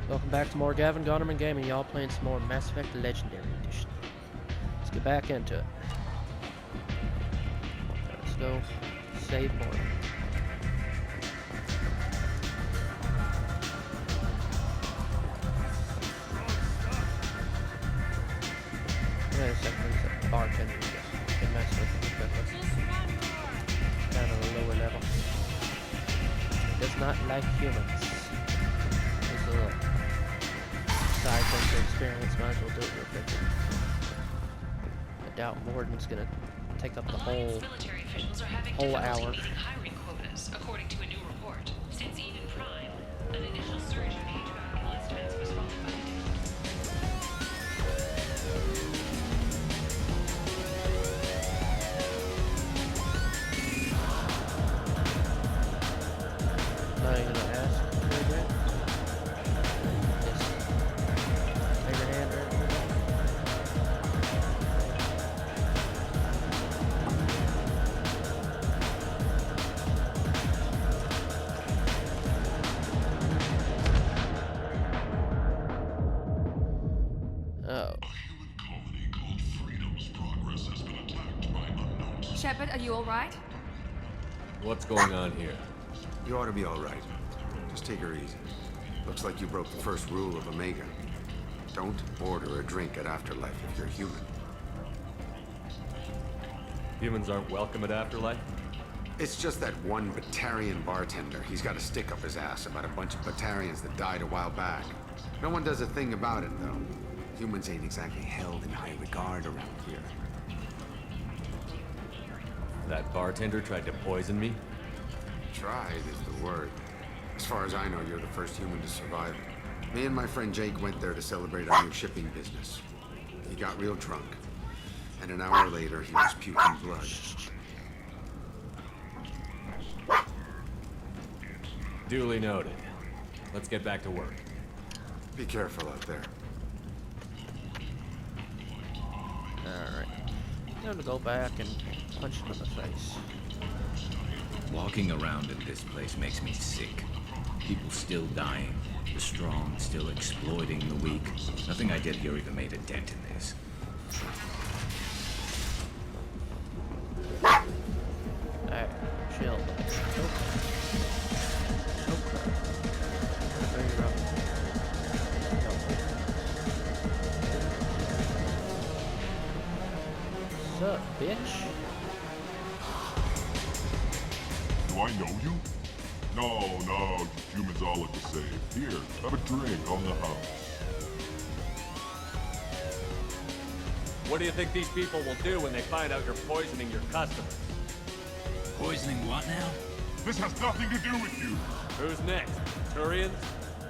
Welcome back to more Gavin, Gonterman Gaming. Y'all playing some more Mass Effect Legendary Edition. Let's get back into it. Let's go save Mordin. Wait a second, there's a bartender we can mess with. Down on a lower level. Does not like humans. There's a little side bunker experience, might as well do it real quick. I doubt Mordin's gonna take up the whole hour. Hiring quotas, according to a new report. Since Eden Prime, an initial surge in HVAC last times was followed by Now you're gonna ask for that? Just take your hand right there. Oh. Shepard, are you alright? What's going on here? You ought to be all right. Just take her easy. Looks like you broke the first rule of Omega. Don't order a drink at Afterlife if you're human. Humans aren't welcome at Afterlife? It's just that one Batarian bartender. He's got a stick up his ass about a bunch of Batarians that died a while back. No one does a thing about it, though. Humans ain't exactly held in high regard around here. That bartender tried to poison me? Tried is the word. As far as I know, you're the first human to survive it. Me and my friend Jake went there to celebrate our new shipping business. He got real drunk. And an hour later, he was puking blood. Duly noted. Let's get back to work. Be careful out there. Alright. Time to go back and punch him in the face. Walking around in this place makes me sick. People still dying. The strong still exploiting the weak. Nothing I did here even made a dent in this. Alright, chill. Oh. Okay. Very rough. What's up, bitch? Do I know you? No, just humans all look the same. Here, have a drink on the house. What do you think these people will do when they find out you're poisoning your customers? Poisoning what now? This has nothing to do with you. Who's next? Turians?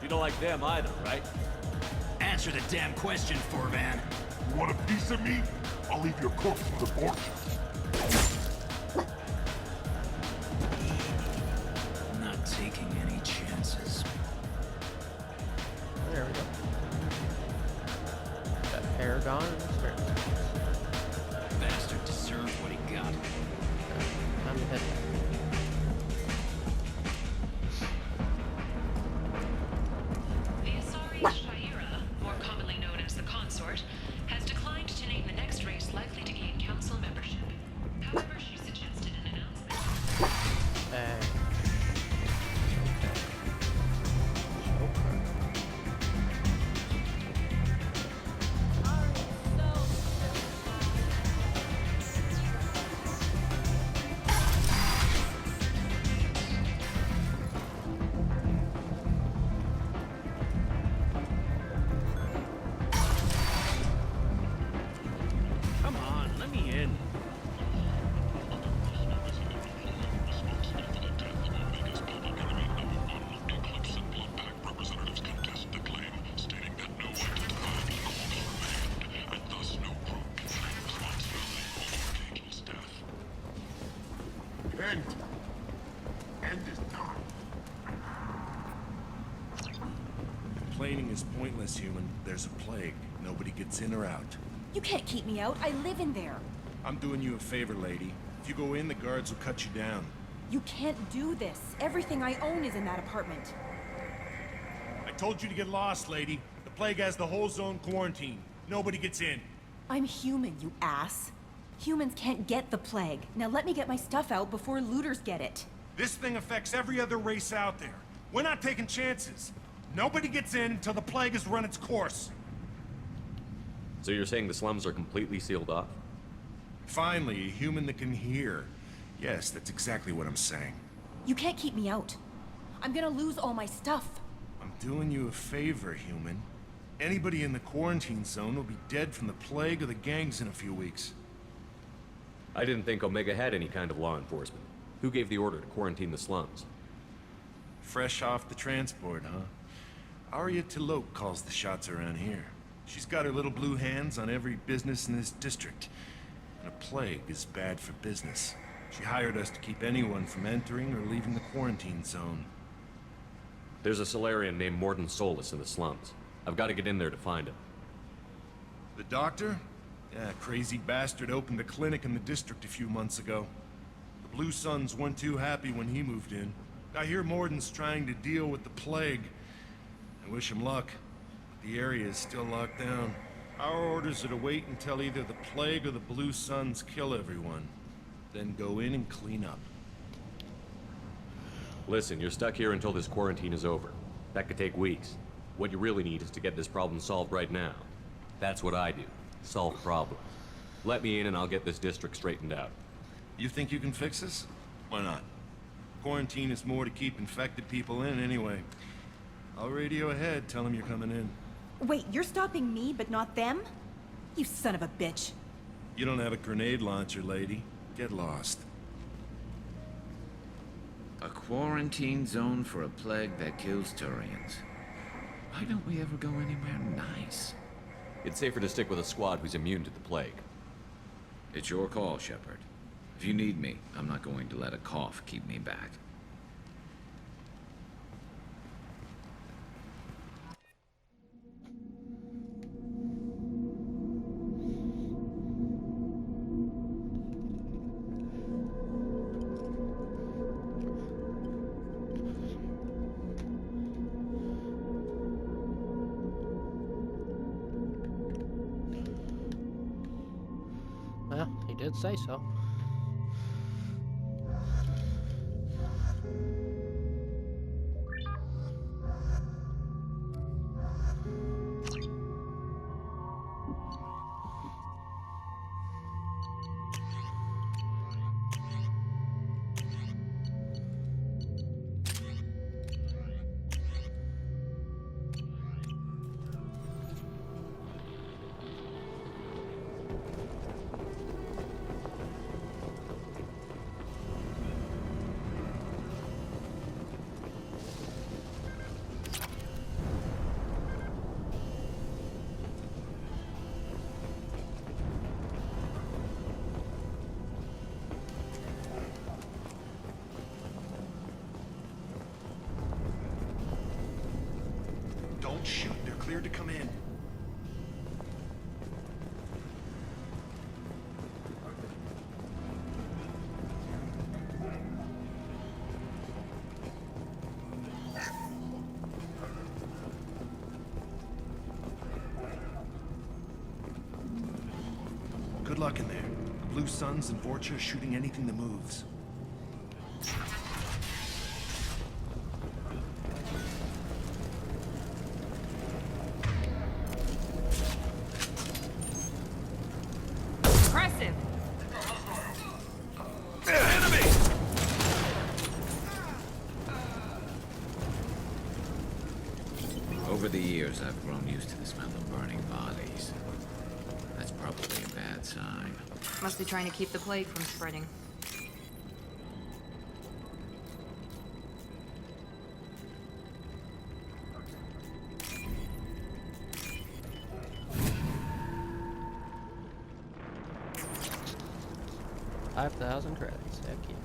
You don't like them either, right? Answer the damn question, Forvan. You want a piece of me? I'll leave your corpse for the fortune. I'm not taking any chances. There we go. Got Paragon and experience. Bastard deserved what he got. Time to head back. the Asari Shaira, more commonly known as the Consort, has declined to name the next race likely to gain council membership. However, she suggested an announcement. Okay. Come on, let me in. End is done. Complaining is pointless, human. There's a plague. Nobody gets in or out. You can't keep me out. I live in there. I'm doing you a favor, lady. If you go in, the guards will cut you down. You can't do this. Everything I own is in that apartment. I told you to get lost, lady. The plague has the whole zone quarantined. Nobody gets in. I'm human, you ass. Humans can't get the plague. Now let me get my stuff out before looters get it. This thing affects every other race out there. We're not taking chances. Nobody gets in until the plague has run its course. So you're saying the slums are completely sealed off? Finally, a human that can hear. Yes, that's exactly what I'm saying. You can't keep me out. I'm gonna lose all my stuff. I'm doing you a favor, human. Anybody in the quarantine zone will be dead from the plague or the gangs in a few weeks. I didn't think Omega had any kind of law enforcement. Who gave the order to quarantine the slums? Fresh off the transport, huh? Arya Tilok calls the shots around here. She's got her little blue hands on every business in this district. And a plague is bad for business. She hired us to keep anyone from entering or leaving the quarantine zone. There's a Solarian named Mordin Solus in the slums. I've got to get in there to find him. The doctor? Yeah, crazy bastard opened a clinic in the district a few months ago. The Blue Suns weren't too happy when he moved in. I hear Mordin's trying to deal with the plague. I wish him luck, but the area is still locked down. Our orders are to wait until either the plague or the Blue Suns kill everyone. Then go in and clean up. Listen, you're stuck here until this quarantine is over. That could take weeks. What you really need is to get this problem solved right now. That's what I do. Solve problems. Let me in and I'll get this district straightened out. You think you can fix this? Why not? Quarantine is more to keep infected people in anyway. I'll radio ahead, tell them you're coming in. Wait, you're stopping me, but not them? You son of a bitch. You don't have a grenade launcher, lady. Get lost. A quarantine zone for a plague that kills Turians. Why don't we ever go anywhere nice? It's safer to stick with a squad who's immune to the plague. It's your call, Shepard. If you need me, I'm not going to let a cough keep me back. Well, he did say so. Don't shoot, they're cleared to come in. Good luck in there. The Blue Suns and Vorcha are shooting anything that moves. Impressive! Enemy! Over the years, I've grown used to the smell of burning bodies. That's probably a bad sign. Must be trying to keep the plague from spreading. $5,000 credits. Heck yeah.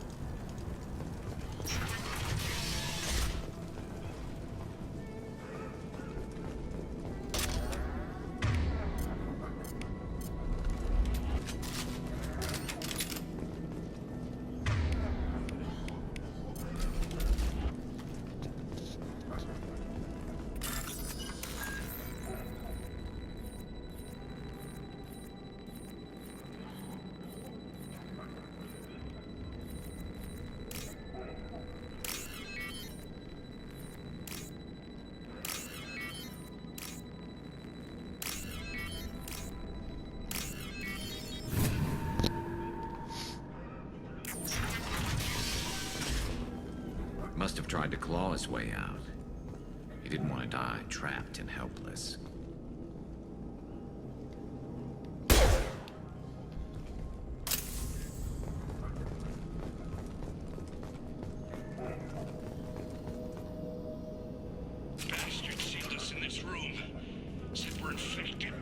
tried to claw his way out. He didn't want to die trapped and helpless. Bastards sealed us in this room. Said we're infected.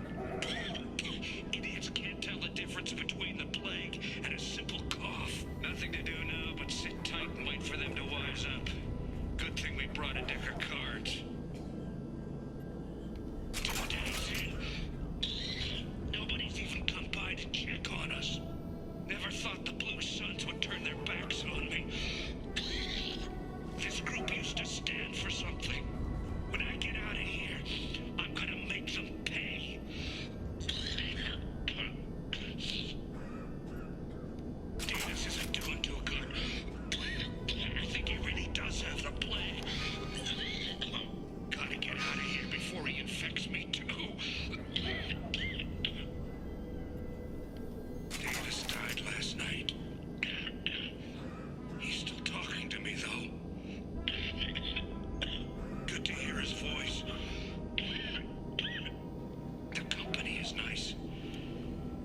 Idiots can't tell the difference between the plague and a simple cough. Nothing to do now but sit tight and wait for them to wise up. Good thing we brought a deck of cards. 2 days in. Nobody's even come by to check on us. Never thought the Blue Suns would turn their backs on me. This group used to stand for something. When I get out of here, I'm gonna make them pay. Davis isn't doing too good. I think he really does have the plague. Gotta get out of here before he infects me too. Davis died last night. He's still talking to me, though. Good to hear his voice. The company is nice.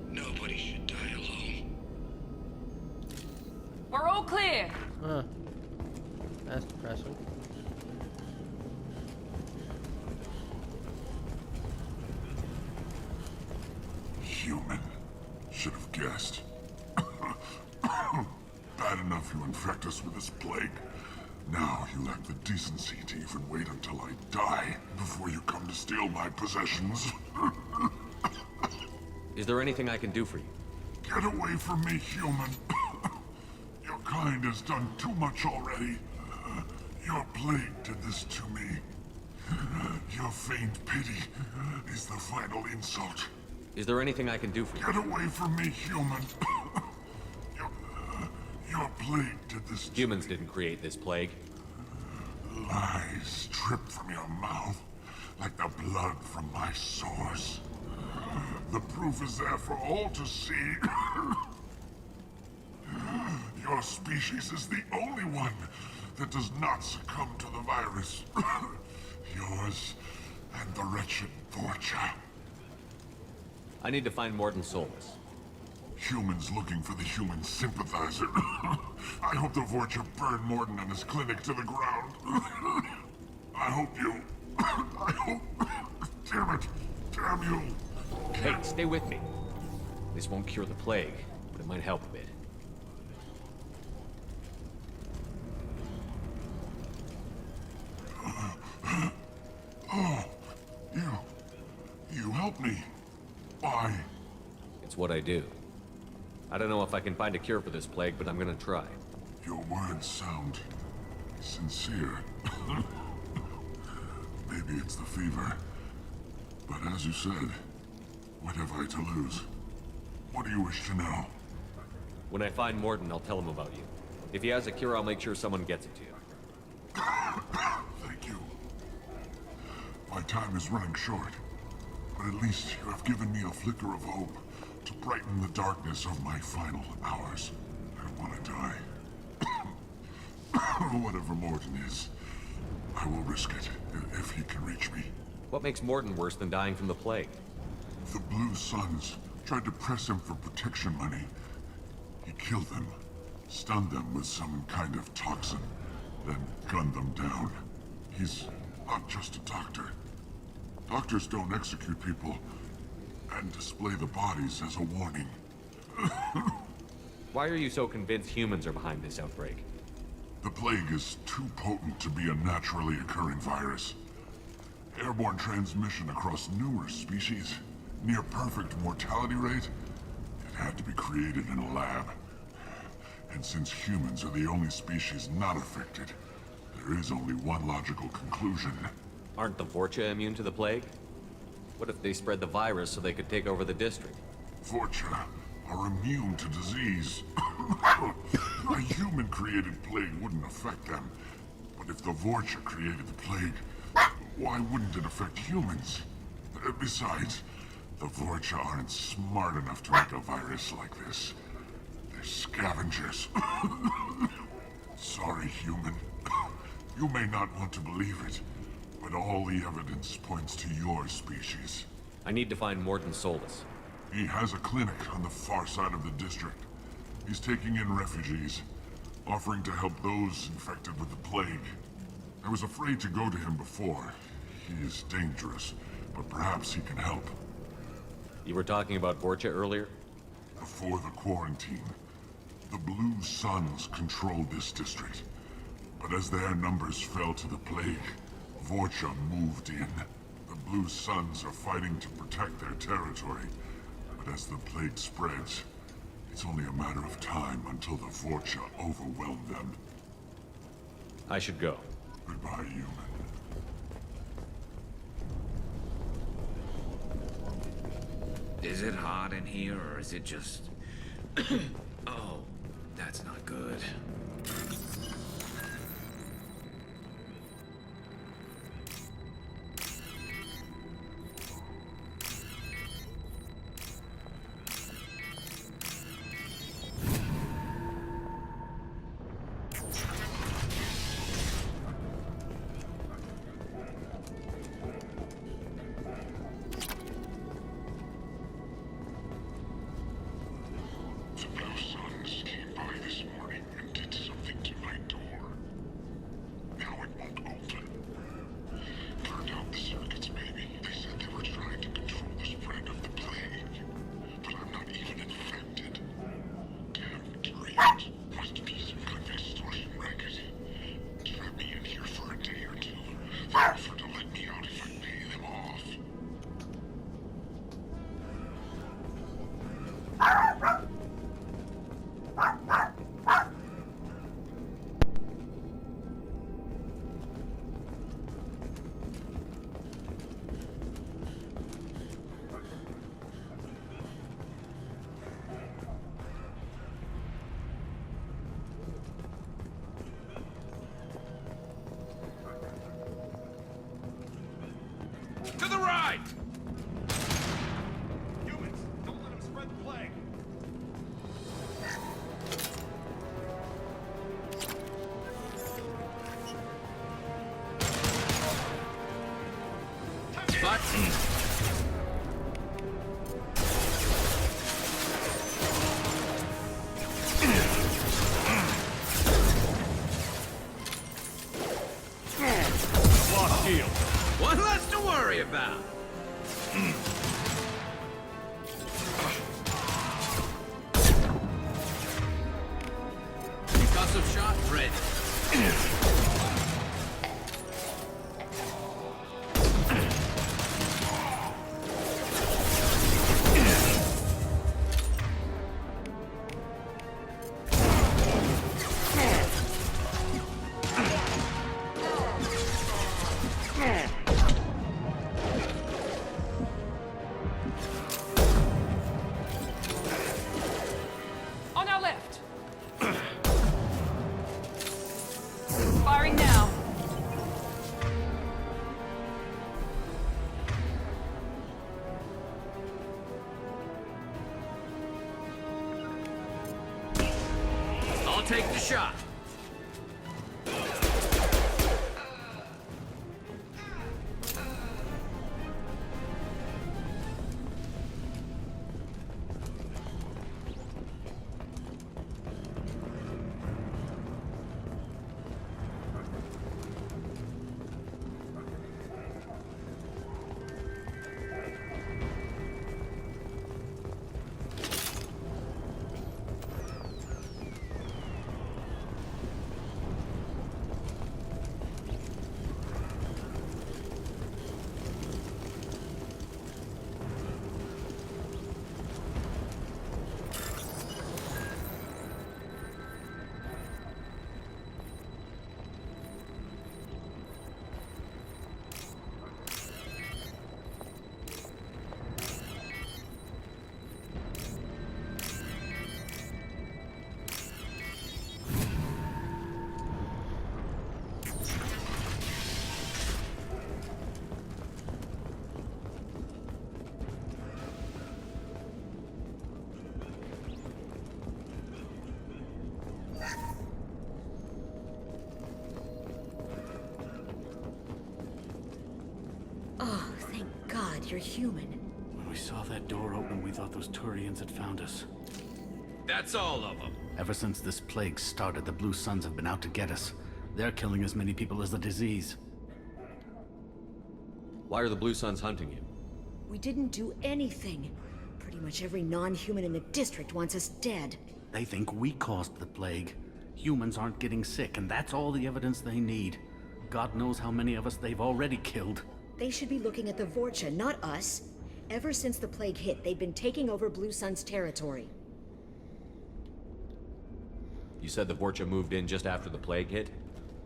Nobody should die alone. We're all clear. Huh. That's depressing. Human. Should have guessed. Bad enough you infect us with this plague. Now you lack the decency to even wait until I die before you come to steal my possessions. Is there anything I can do for you? Get away from me, human. Your kind has done too much already. Your plague did this to me. Your feigned pity is the final insult. Is there anything I can do for you? Get away from me, human. Your plague did this to Humans me. didn't create this plague. Lies drip from your mouth like the blood from my sores. The proof is there for all to see. Your species is the only one that does not succumb to the virus. Yours and the wretched Vorcha. I need to find Mordin Solus. Humans looking for the human sympathizer. I hope the Vorcha burn Mordin and his clinic to the ground. I hope you... I hope... Damn it. Damn you. Hey, stay with me. This won't cure the plague, but it might help a bit. Oh, you helped me. Why? It's what I do. I don't know if I can find a cure for this plague, but I'm gonna try. Your words sound sincere. Maybe it's the fever. But as you said, what have I to lose? What do you wish to know? When I find Mordin, I'll tell him about you. If he has a cure, I'll make sure someone gets it to you. Thank you. My time is running short, but at least you have given me a flicker of hope to brighten the darkness of my final hours. I want to die. Whatever Mordin is, I will risk it if he can reach me. What makes Mordin worse than dying from the plague? The Blue Suns tried to press him for protection money. He killed them, stunned them with some kind of toxin, then gunned them down. He's not just a doctor. Doctors don't execute people and display the bodies as a warning. Why are you so convinced humans are behind this outbreak? The plague is too potent to be a naturally occurring virus. Airborne transmission across numerous species, near perfect mortality rate. It had to be created in a lab. And since humans are the only species not affected, there is only one logical conclusion. Aren't the Vorcha immune to the plague? What if they spread the virus so they could take over the district? Vorcha are immune to disease. A human-created plague wouldn't affect them. But if the Vorcha created the plague, why wouldn't it affect humans? Besides, the Vorcha aren't smart enough to make a virus like this. They're scavengers. Sorry, human. You may not want to believe it, but all the evidence points to your species. I need to find Mordin Solus. He has a clinic on the far side of the district. He's taking in refugees, offering to help those infected with the plague. I was afraid to go to him before. He is dangerous, but perhaps he can help. You were talking about Vorcha earlier? Before the quarantine, the Blue Suns controlled this district. But as their numbers fell to the plague, Vorcha moved in. The Blue Suns are fighting to protect their territory. But as the plague spreads, it's only a matter of time until the Vorcha overwhelm them. I should go. Goodbye, human. Is it hot in here, or is it just... Oh, that's not good. The Blue Suns came by this morning and did something to my door. Now it won't open. Turned out the circuits, maybe. They said they were trying to control the spread of the plague. But I'm not even infected. Damn dreams. Must be some kind of extortion racket. Trap me in here for a day or two. They offer to let me out if I pay them off. To the right! Humans, don't let him spread the plague. Button! Lost shield. One less to worry about. Concussive shot ready. On our left. Firing now. I'll take the shot. God, you're human. When we saw that door open, we thought those Turians had found us. That's all of them. Ever since this plague started, the Blue Suns have been out to get us. They're killing as many people as the disease. Why are the Blue Suns hunting you? We didn't do anything. Pretty much every non-human in the district wants us dead. They think we caused the plague. Humans aren't getting sick, and that's all the evidence they need. God knows how many of us they've already killed. They should be looking at the Vorcha, not us. Ever since the plague hit, they've been taking over Blue Sun's territory. You said the Vorcha moved in just after the plague hit?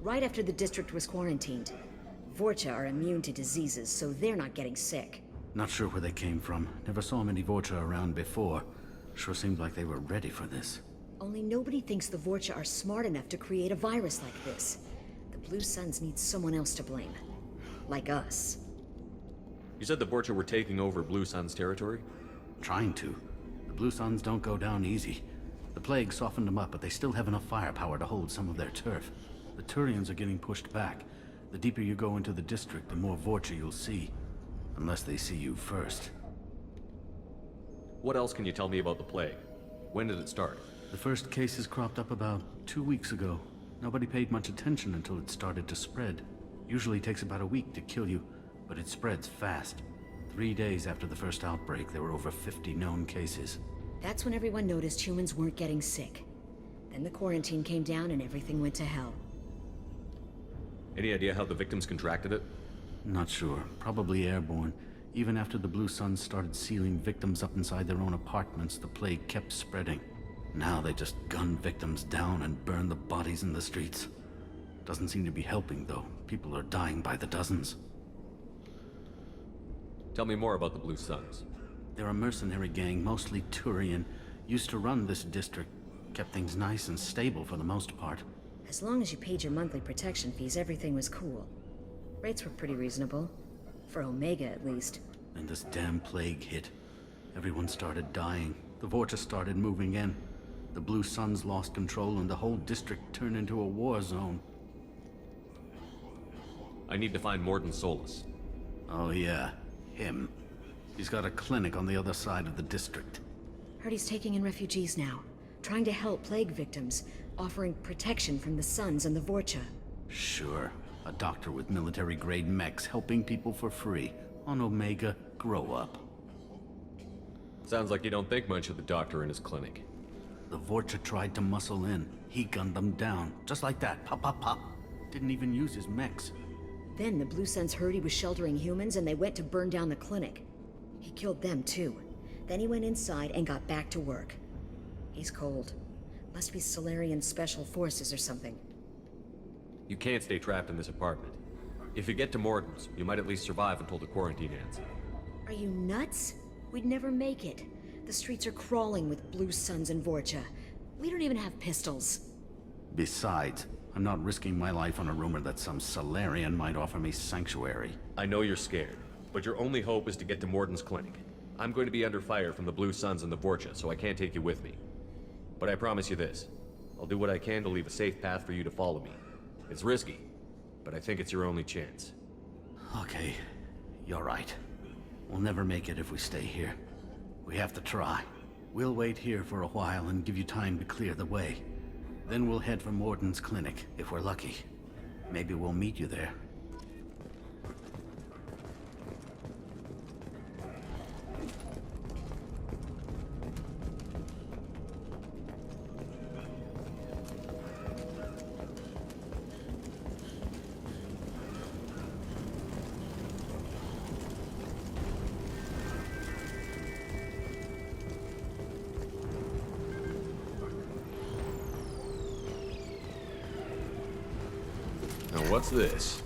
Right after the district was quarantined. Vorcha are immune to diseases, so they're not getting sick. Not sure where they came from. Never saw many Vorcha around before. Sure seemed like they were ready for this. Only nobody thinks the Vorcha are smart enough to create a virus like this. The Blue Suns need someone else to blame. Like us. You said the Vorcha were taking over Blue Sun's territory? Trying to. The Blue Suns don't go down easy. The plague softened them up, but they still have enough firepower to hold some of their turf. The Turians are getting pushed back. The deeper you go into the district, the more Vorcha you'll see. Unless they see you first. What else can you tell me about the plague? When did it start? The first cases cropped up about 2 weeks ago. Nobody paid much attention until it started to spread. Usually takes about a week to kill you, but it spreads fast. 3 days after the first outbreak, there were over 50 known cases. That's when everyone noticed humans weren't getting sick. Then the quarantine came down and everything went to hell. Any idea how the victims contracted it? Not sure. Probably airborne. Even after the Blue Suns started sealing victims up inside their own apartments, the plague kept spreading. Now they just gun victims down and burn the bodies in the streets. Doesn't seem to be helping, though. People are dying by the dozens. Tell me more about the Blue Suns. They're a mercenary gang, mostly Turian. Used to run this district. Kept things nice and stable for the most part. As long as you paid your monthly protection fees, everything was cool. Rates were pretty reasonable. For Omega, at least. Then this damn plague hit. Everyone started dying. The Vorcha started moving in. The Blue Suns lost control and the whole district turned into a war zone. I need to find Mordin Solus. Oh yeah, him. He's got a clinic on the other side of the district. Heard he's taking in refugees now. Trying to help plague victims. Offering protection from the Suns and the Vorcha. Sure. A doctor with military-grade mechs helping people for free. On Omega, grow up. Sounds like you don't think much of the doctor in his clinic. The Vorcha tried to muscle in. He gunned them down. Just like that. Pop, pop, pop. Didn't even use his mechs. Then the Blue Suns heard he was sheltering humans and they went to burn down the clinic. He killed them too. Then he went inside and got back to work. He's cold. Must be Solarian Special Forces or something. You can't stay trapped in this apartment. If you get to Mordin's, you might at least survive until the quarantine ends. Are you nuts? We'd never make it. The streets are crawling with Blue Suns and Vorcha. We don't even have pistols. Besides, I'm not risking my life on a rumor that some Solarian might offer me sanctuary. I know you're scared, but your only hope is to get to Mordin's clinic. I'm going to be under fire from the Blue Suns and the Vorcha, so I can't take you with me. But I promise you this. I'll do what I can to leave a safe path for you to follow me. It's risky, but I think it's your only chance. Okay, you're right. We'll never make it if we stay here. We have to try. We'll wait here for a while and give you time to clear the way. Then we'll head for Mordin's clinic, if we're lucky. Maybe we'll meet you there. Now what's this?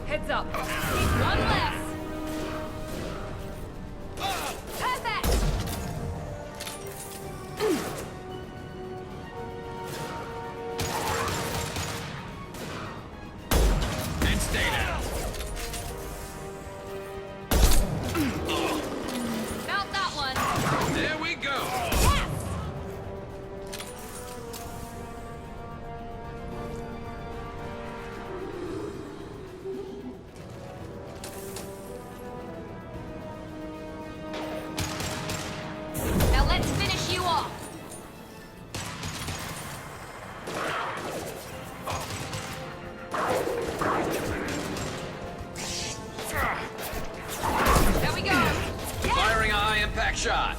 Heads up. Need one less. Perfect. And stay down. Back shot!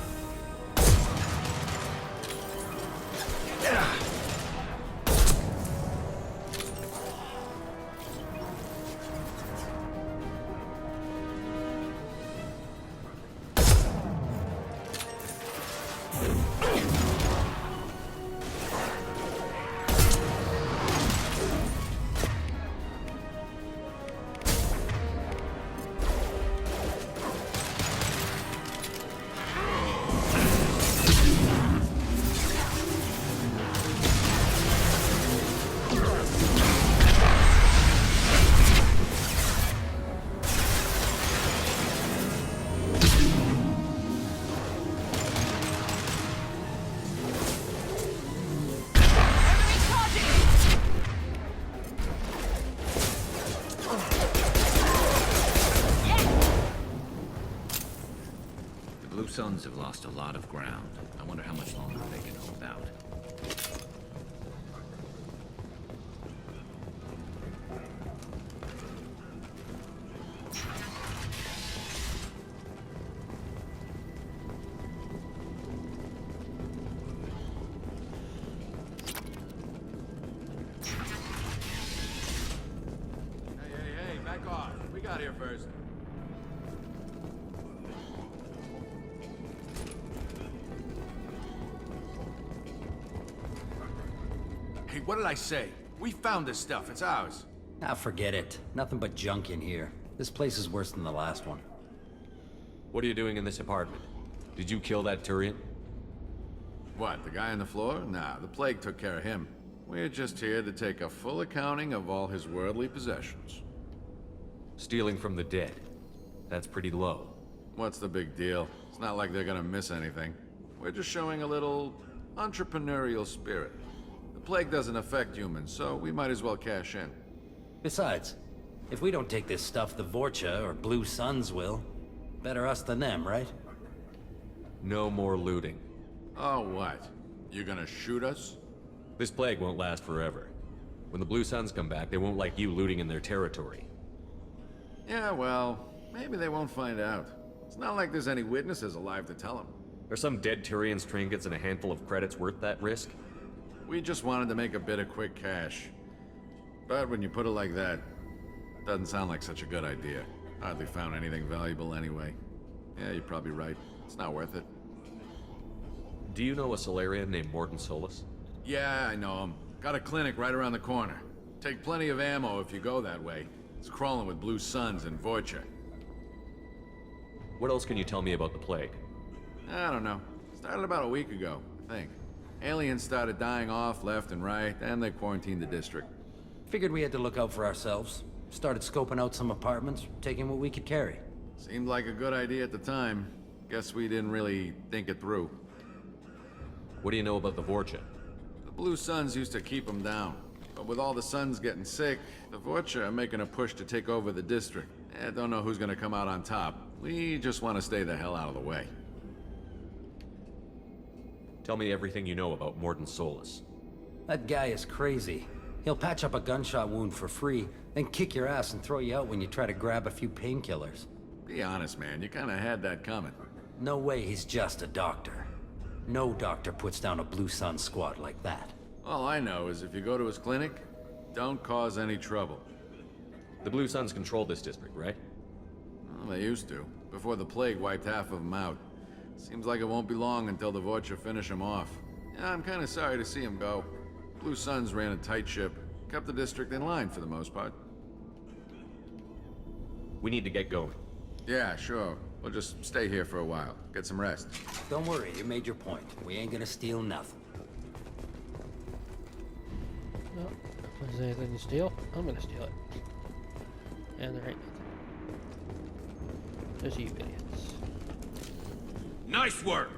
Suns have lost a lot of ground. I wonder how much longer they can hold out. Hey, back off. We got here first. Hey, what did I say? We found this stuff. It's ours. Ah, forget it. Nothing but junk in here. This place is worse than the last one. What are you doing in this apartment? Did you kill that Turian? What, the guy on the floor? Nah, the plague took care of him. We're just here to take a full accounting of all his worldly possessions. Stealing from the dead. That's pretty low. What's the big deal? It's not like they're gonna miss anything. We're just showing a little entrepreneurial spirit. The plague doesn't affect humans, so we might as well cash in. Besides, if we don't take this stuff, the Vorcha or Blue Suns will. Better us than them, right? No more looting. Oh, what? You gonna shoot us? This plague won't last forever. When the Blue Suns come back, they won't like you looting in their territory. Yeah, well, maybe they won't find out. It's not like there's any witnesses alive to tell them. Are some dead Turians' trinkets and a handful of credits worth that risk? We just wanted to make a bit of quick cash. But when you put it like that, it doesn't sound like such a good idea. Hardly found anything valuable anyway. Yeah, you're probably right. It's not worth it. Do you know a Solarian named Mordin Solus? Yeah, I know him. Got a clinic right around the corner. Take plenty of ammo if you go that way. It's crawling with Blue Suns and Vorcha. What else can you tell me about the plague? I don't know. Started about a week ago, I think. Aliens started dying off left and right, and they quarantined the district. Figured we had to look out for ourselves. Started scoping out some apartments, taking what we could carry. Seemed like a good idea at the time. Guess we didn't really think it through. What do you know about the Vorcha? The Blue Suns used to keep them down. But with all the Suns getting sick, the Vorcha are making a push to take over the district. I don't know who's gonna come out on top. We just want to stay the hell out of the way. Tell me everything you know about Mordin Solus. That guy is crazy. He'll patch up a gunshot wound for free, then kick your ass and throw you out when you try to grab a few painkillers. Be honest, man. You kinda had that coming. No way he's just a doctor. No doctor puts down a Blue Sun squad like that. All I know is if you go to his clinic, don't cause any trouble. The Blue Suns control this district, right? Well, they used to, before the plague wiped half of them out. Seems like it won't be long until the Vorcha finish him off. Yeah, I'm kinda sorry to see him go. Blue Suns ran a tight ship, kept the district in line for the most part. We need to get going. Yeah, sure. We'll just stay here for a while. Get some rest. Don't worry, you made your point. We ain't gonna steal nothing. Well, if there's anything to steal, I'm gonna steal it. And there ain't nothing. Just you idiots. Nice work!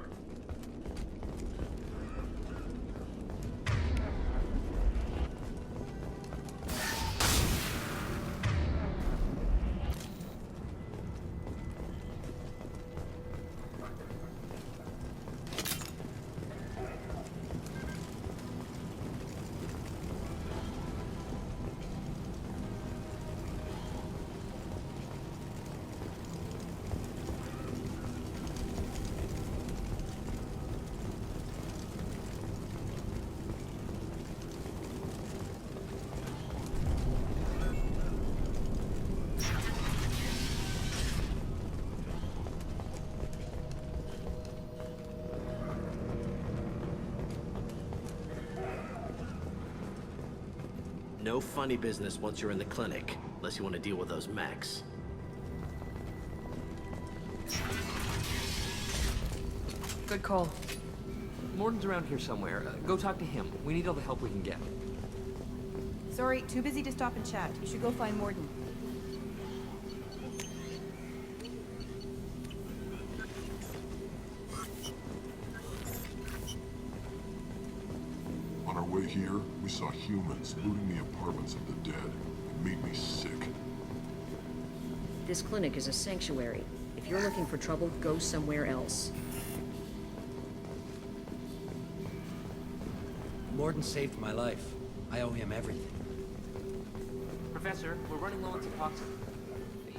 No funny business once you're in the clinic, unless you want to deal with those mechs. Good call. Mordin's around here somewhere. Go talk to him. We need all the help we can get. Sorry, too busy to stop and chat. You should go find Mordin. On our way here, we saw humans looting the apartments of the dead. It made me sick. This clinic is a sanctuary. If you're looking for trouble, go somewhere else. Mordin saved my life. I owe him everything. Professor, we're running low on some toxin.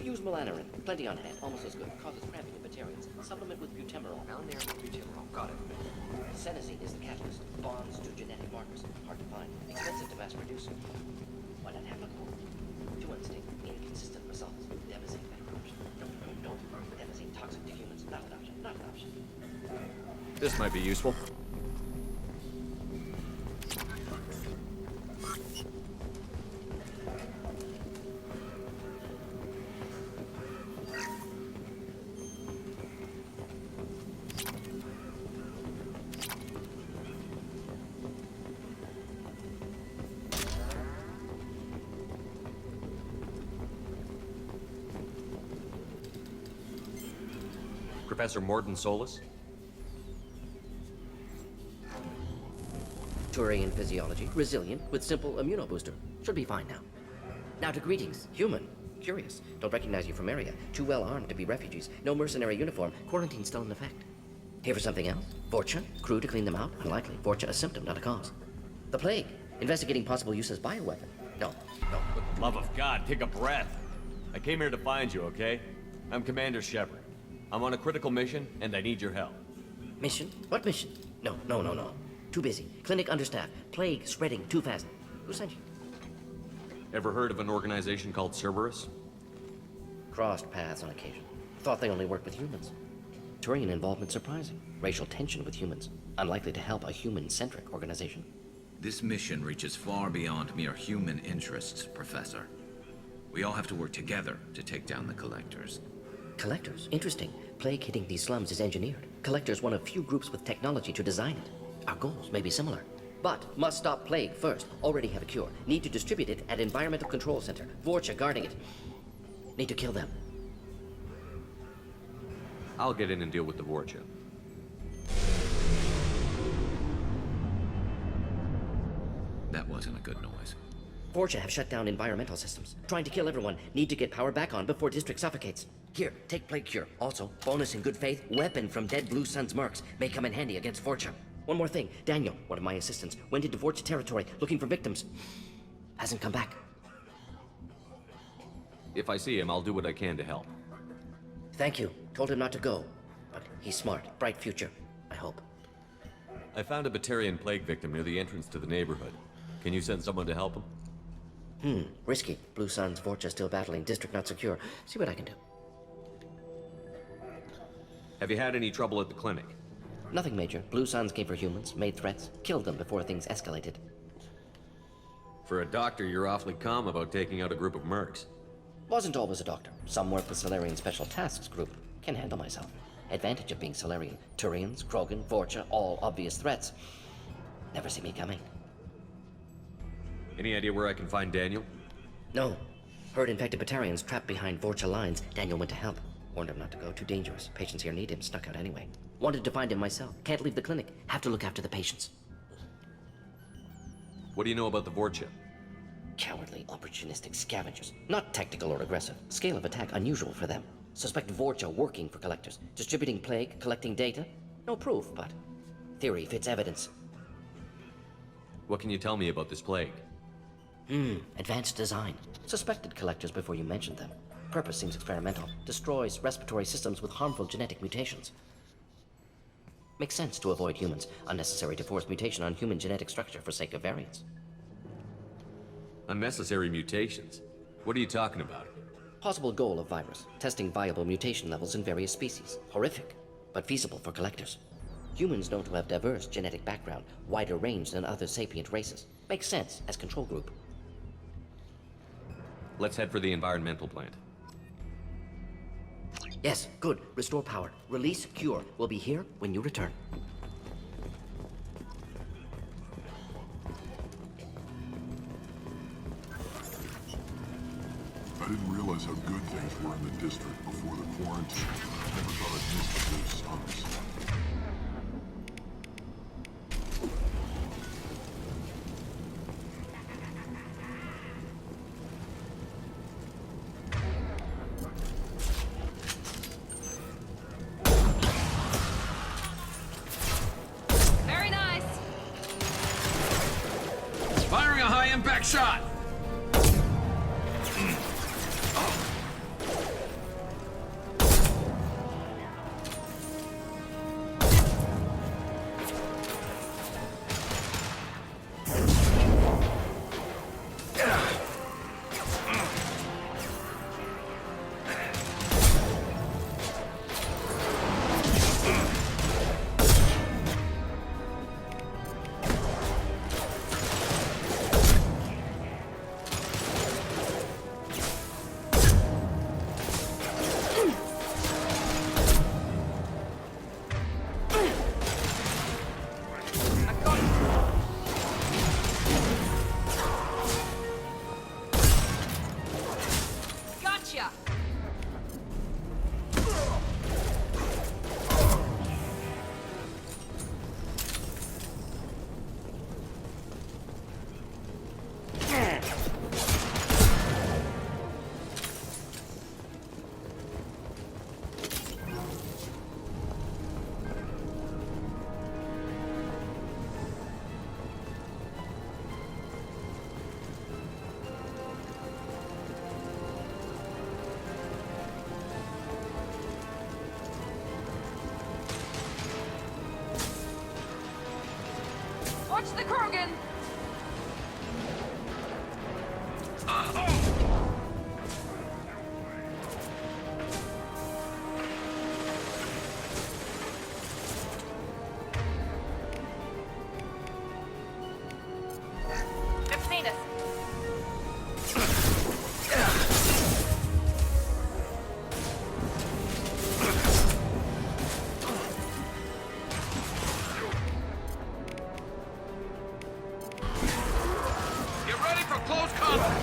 Use melanorin. Plenty on hand. Almost as good. Causes cramping in Batarians. Supplement with butemerol. Melanorin and butemerol. Got it. Senescine is the catalyst. Bonds to genetic markers. Hard to find. Expensive to mass produce. Why not have a code? To instinct. Inconsistent results. Devastating better option. No. Devastating toxic to humans. Not an option. Not an option. This might be useful. Professor Mordin Solus? Turian physiology. Resilient with simple immunobooster. Should be fine now. Now to greetings. Human. Curious. Don't recognize you from area. Too well armed to be refugees. No mercenary uniform. Quarantine still in effect. Here for something else? Vorcha? Crew to clean them out? Unlikely. Vorcha a symptom, not a cause. The plague. Investigating possible use as bioweapon. No. For the love of God, take a breath. I came here to find you, okay? I'm Commander Shepard. I'm on a critical mission, and I need your help. Mission? What mission? No. Too busy. Clinic understaffed. Plague spreading too fast. Who sent you? Ever heard of an organization called Cerberus? Crossed paths on occasion. Thought they only worked with humans. Turian involvement surprising. Racial tension with humans. Unlikely to help a human-centric organization. This mission reaches far beyond mere human interests, Professor. We all have to work together to take down the Collectors. Collectors? Interesting. Plague hitting these slums is engineered. Collectors one of few groups with technology to design it. Our goals may be similar. But must stop plague first. Already have a cure. Need to distribute it at Environmental Control Center. Vorcha guarding it. Need to kill them. I'll get in and deal with the Vorcha. That wasn't a good noise. Vorcha have shut down environmental systems. Trying to kill everyone. Need to get power back on before district suffocates. Here, take plague cure. Also, bonus in good faith, weapon from dead Blue Sun's mercs. May come in handy against Vorcha. One more thing. Daniel, one of my assistants, went into Vorcha territory looking for victims. Hasn't come back. If I see him, I'll do what I can to help. Thank you. Told him not to go. But he's smart. Bright future. I hope. I found a Batarian plague victim near the entrance to the neighborhood. Can you send someone to help him? Risky. Blue Sun's Vorcha still battling. District not secure. See what I can do. Have you had any trouble at the clinic? Nothing major. Blue Suns came for humans, made threats, killed them before things escalated. For a doctor, you're awfully calm about taking out a group of mercs. Wasn't always a doctor. Some work with Solarian Special Tasks Group. Can handle myself. Advantage of being Solarian. Turians, Krogan, Vorcha, all obvious threats. Never see me coming. Any idea where I can find Daniel? No. Heard infected Batarians trapped behind Vorcha lines. Daniel went to help. Warned him not to go. Too dangerous. Patients here need him. Snuck out anyway. Wanted to find him myself. Can't leave the clinic. Have to look after the patients. What do you know about the Vorcha? Cowardly, opportunistic scavengers. Not tactical or aggressive. Scale of attack unusual for them. Suspect Vorcha working for Collectors. Distributing plague, collecting data. No proof, but theory fits evidence. What can you tell me about this plague? Advanced design. Suspected Collectors before you mentioned them. Purpose seems experimental. Destroys respiratory systems with harmful genetic mutations. Makes sense to avoid humans. Unnecessary to force mutation on human genetic structure for sake of variance. Unnecessary mutations? What are you talking about? Possible goal of virus. Testing viable mutation levels in various species. Horrific, but feasible for Collectors. Humans known to have diverse genetic background, wider range than other sapient races. Makes sense as control group. Let's head for the environmental plant. Yes, good. Restore power. Release cure. We'll be here when you return. I didn't realize how good things were in the district before the quarantine. Never thought I'd miss the Blue Suns. Very nice. Firing a high-impact shot! Gotcha. Watch the Krogan! They've seen us. Get ready for close combat!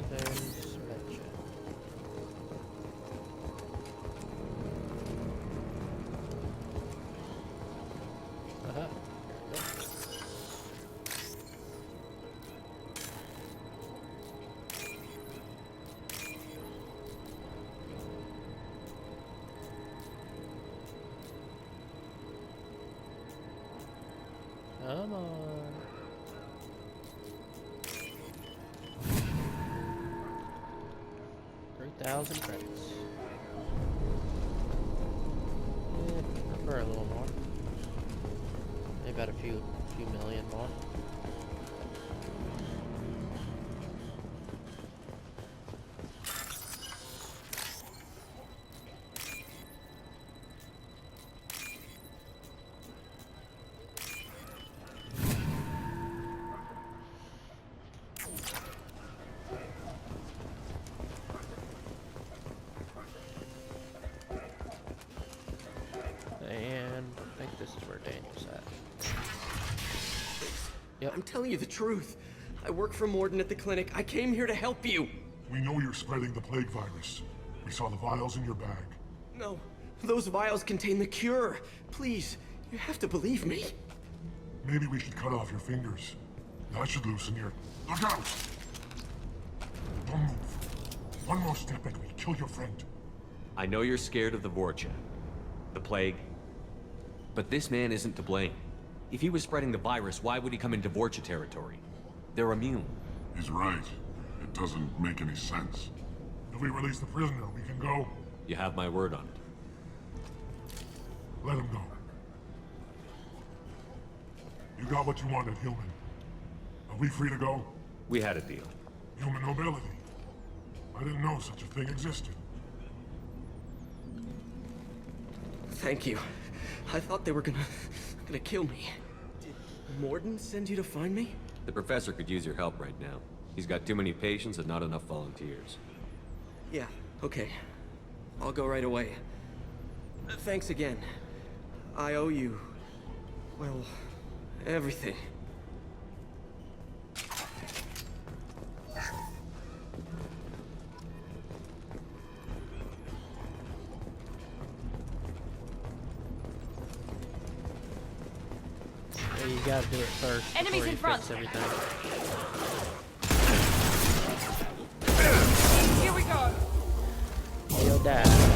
There's Betcha. Uh-huh. Come on. $3,000 credits. Yeah, prefer a little more. Maybe about a few million more. And I think this is where Daniel's at. Yep. I'm telling you the truth. I work for Mordin at the clinic. I came here to help you. We know you're spreading the plague virus. We saw the vials in your bag. No, those vials contain the cure. Please, you have to believe me. Maybe we should cut off your fingers. That should loosen your... Look out! Don't move. One more step and we'll kill your friend. I know you're scared of the Vorcha, the plague, but this man isn't to blame. If he was spreading the virus, why would he come into Vorcha territory? They're immune. He's right. It doesn't make any sense. If we release the prisoner, we can go. You have my word on it. Let him go. You got what you wanted, human. Are we free to go? We had a deal. Human nobility. I didn't know such a thing existed. Thank you. I thought they were gonna kill me. Did Mordin send you to find me? The professor could use your help right now. He's got too many patients and not enough volunteers. Yeah, okay. I'll go right away. Thanks again. I owe you... well, everything. Yeah, you gotta do it first. Enemies before in you front. fix everything. Here we go. You'll die.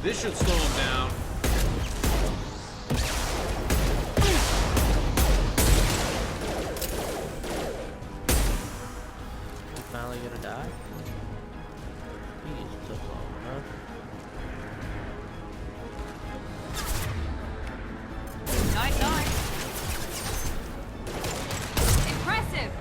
This should slow him down. You finally gonna die? Jeez, took long enough. Nice, nice. Impressive.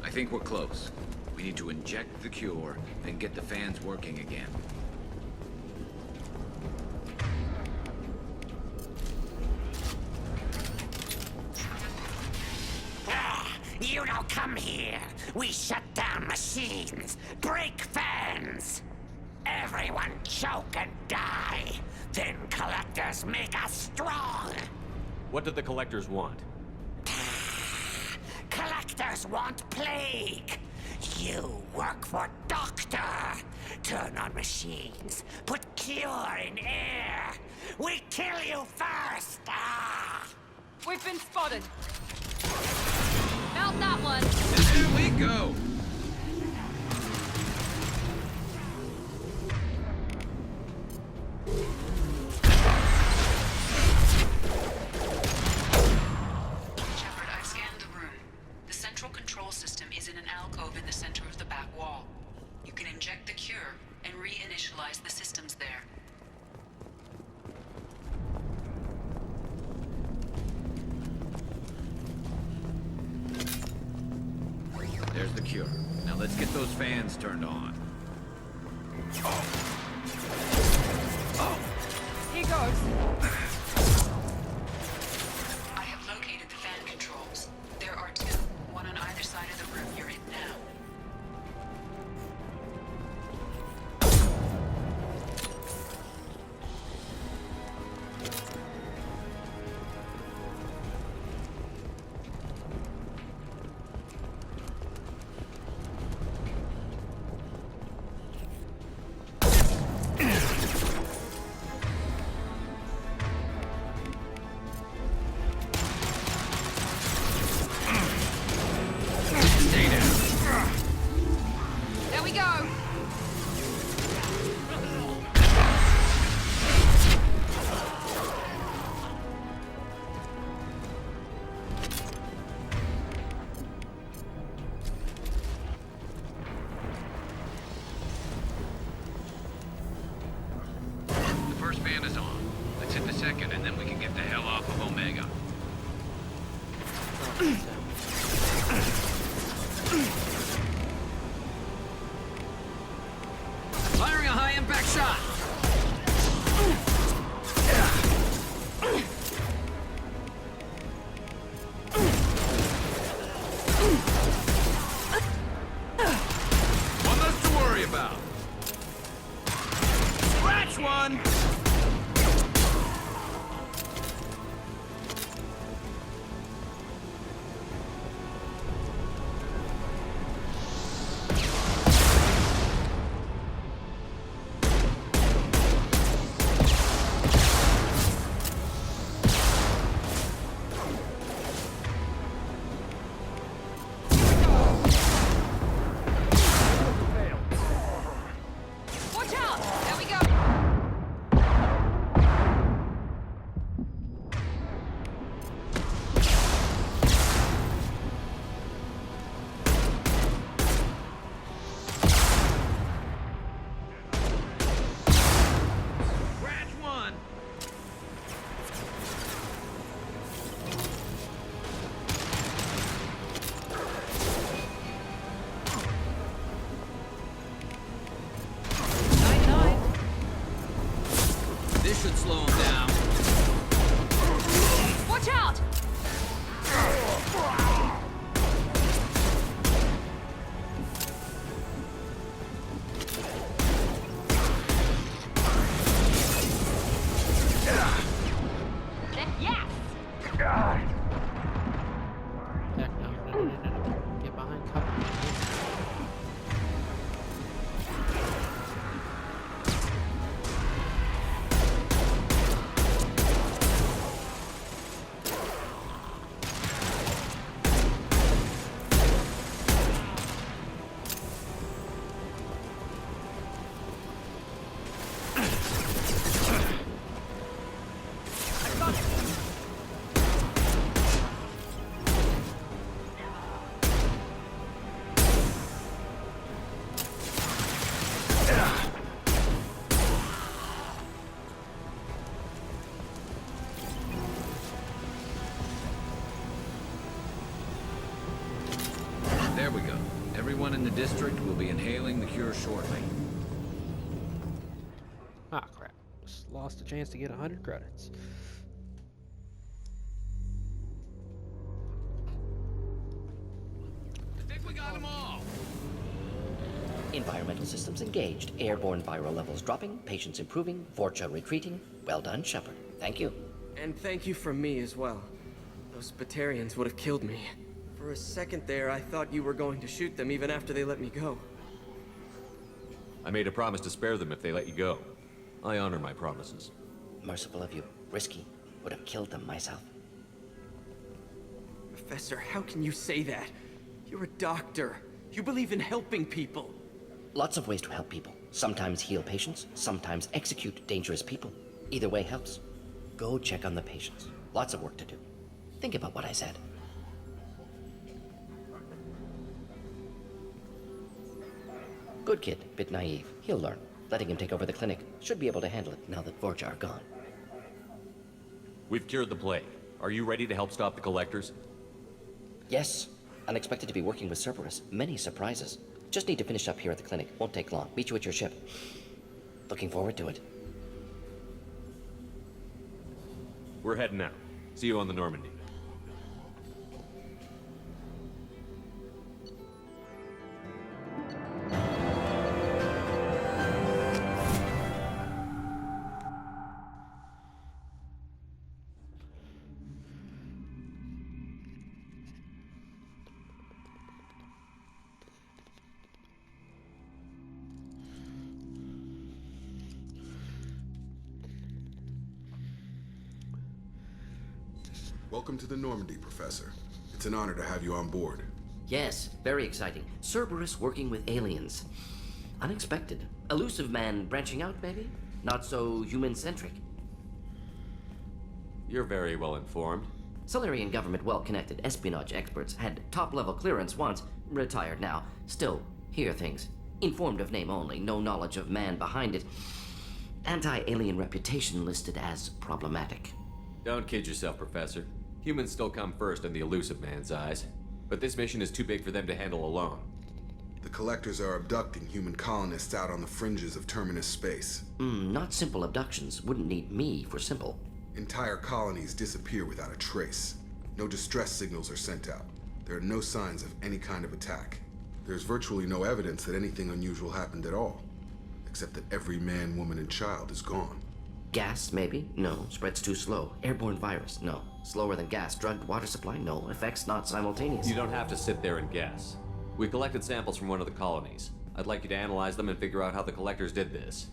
I think we're close. We need to inject the cure, then get the fans working again. You don't come here. We shut down machines, break fans. Everyone choke and die. Then collectors make us strong. What do the collectors want? Collectors want plague. You work for Doctor. Turn on machines. Put cure in air. We kill you first. Ah! We've been spotted. Mount that one. And there we go. Shepard, I've scanned the room. The central control system is in an alcove in the center of the back wall. You can inject the cure and reinitialize the systems there. There's the cure. Now let's get those fans turned on. Here goes. I have located the fan controls. There are two, one on either side of the room you're in now. There we go. The first fan is on. Let's hit the second, and then we can get the hell off of Omega. Firing a high-impact shot! One less to worry about. Scratch one! Watch out. There we go. Scratch one! This should slow him down. Watch out. Yes. Heck no. Get behind cover. There we go. Everyone in the district will be inhaling the cure shortly. Ah, crap. Just lost a chance to get 100 credits. I think we got them all. Environmental systems engaged. Airborne viral levels dropping. Patients improving. Vorcha retreating. Well done, Shepard. Thank you. And thank you from me as well. Those Batarians would have killed me. For a second there, I thought you were going to shoot them even after they let me go. I made a promise to spare them if they let you go. I honor my promises. Merciful of you. Risky. Would have killed them myself. Professor, how can you say that? You're a doctor. You believe in helping people. Lots of ways to help people. Sometimes heal patients, sometimes execute dangerous people. Either way helps. Go check on the patients. Lots of work to do. Think about what I said. Good kid, bit naive. He'll learn. Letting him take over the clinic. Should be able to handle it now that Vorcha are gone. We've cured the plague. Are you ready to help stop the collectors? Yes. Unexpected to be working with Cerberus. Many surprises. Just need to finish up here at the clinic. Won't take long. Meet you at your ship. Looking forward to it. We're heading out. See you on the Normandy. Welcome to the Normandy, Professor. It's an honor to have you on board. Yes, very exciting. Cerberus working with aliens. Unexpected. Elusive man branching out, maybe? Not so human-centric. You're very well informed. Solarian government well-connected espionage experts had top-level clearance once, retired now. Still, hear things. Informed of name only, no knowledge of man behind it. Anti-alien reputation listed as problematic. Don't kid yourself, Professor. Humans still come first in the elusive man's eyes. But this mission is too big for them to handle alone. The collectors are abducting human colonists out on the fringes of Terminus space. Not simple abductions. Wouldn't need me for simple. Entire colonies disappear without a trace. No distress signals are sent out. There are no signs of any kind of attack. There's virtually no evidence that anything unusual happened at all. Except that every man, woman, and child is gone. Gas, maybe? No. Spreads too slow. Airborne virus? No. Slower than gas. Drugged water supply? No. Effects not simultaneous. You don't have to sit there and guess. We collected samples from one of the colonies. I'd like you to analyze them and figure out how the collectors did this.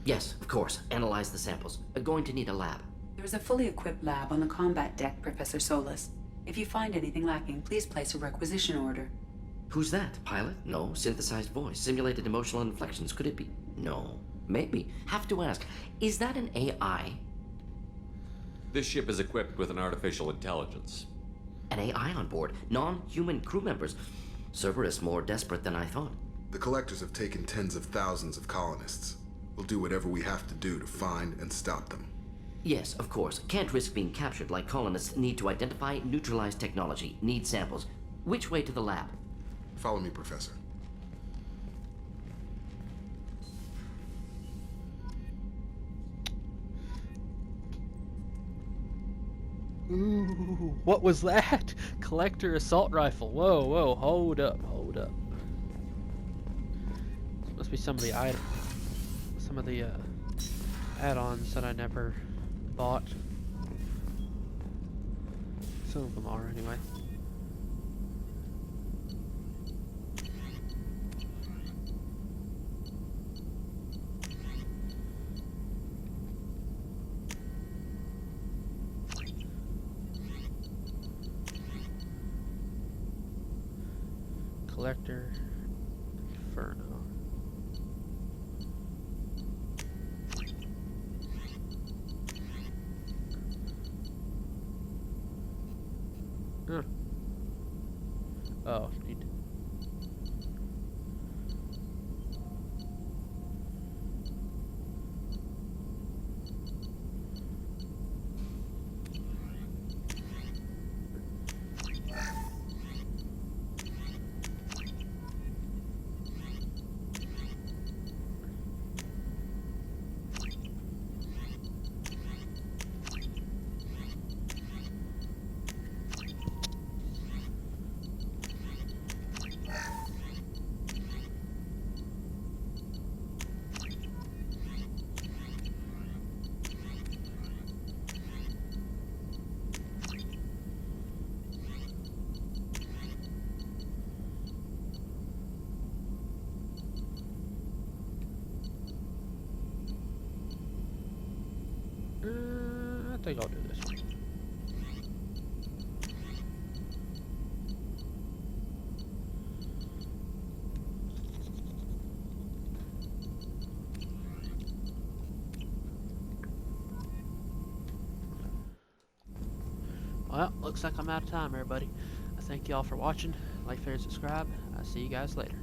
Yes, of course. Analyze the samples. Going to need a lab. There's a fully equipped lab on the combat deck, Professor Solus. If you find anything lacking, please place a requisition order. Who's that? Pilot? No. Synthesized voice. Simulated emotional inflections. Could it be? No. Maybe. Have to ask. Is that an AI? This ship is equipped with an artificial intelligence. An AI on board. Non-human crew members. Cerberus more desperate than I thought. The collectors have taken tens of thousands of colonists. We'll do whatever we have to do to find and stop them. Yes, of course. Can't risk being captured like colonists need to identify, neutralize technology. Need samples. Which way to the lab? Follow me, Professor. Ooh, what was that? Collector assault rifle. Whoa, whoa, hold up, hold up. This must be some of the add-ons that I never bought. Some of them are, anyway. Collector Inferno. Huh. Oh, need we go do this one. Well, looks like I'm out of time, everybody. I thank you all for watching. Like, share, subscribe. I'll see you guys later.